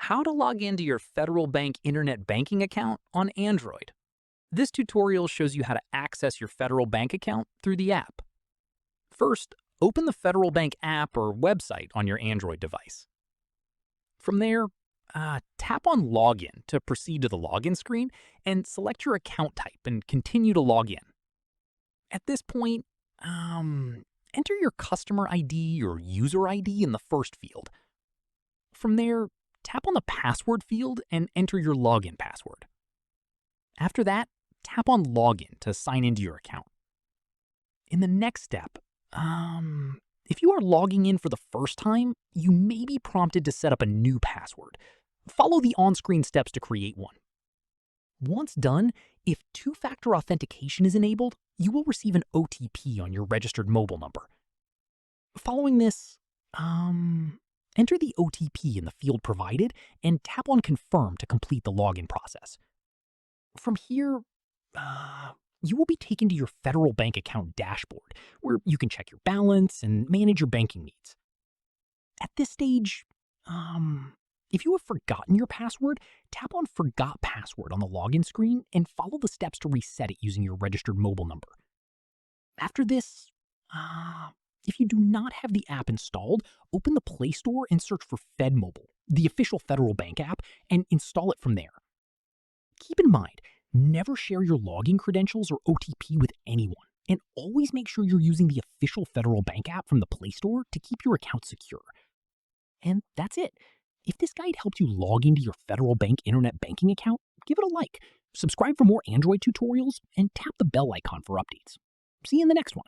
How to log into your Federal Bank internet banking account on Android. This tutorial shows you how to access your Federal Bank account through the app. First, open the Federal Bank app or website on your Android device. From there, tap on Login to proceed to the login screen and select your account type and continue to log in. At this point, enter your customer ID or user ID in the first field. From there, tap on the password field and enter your login password. After that, tap on Login to sign into your account. In the next step, if you are logging in for the first time, you may be prompted to set up a new password. Follow the on-screen steps to create one. Once done, if two-factor authentication is enabled, you will receive an OTP on your registered mobile number. Following this, enter the OTP in the field provided and tap on Confirm to complete the login process. From here, you will be taken to your Federal Bank account dashboard, where you can check your balance and manage your banking needs. At this stage, if you have forgotten your password, tap on Forgot Password on the login screen and follow the steps to reset it using your registered mobile number. After this, if you do not have the app installed, open the Play Store and search for FedMobile, the official Federal Bank app, and install it from there. Keep in mind, never share your login credentials or OTP with anyone, and always make sure you're using the official Federal Bank app from the Play Store to keep your account secure. And that's it. If this guide helped you log into your Federal Bank internet banking account, give it a like, subscribe for more Android tutorials, and tap the bell icon for updates. See you in the next one.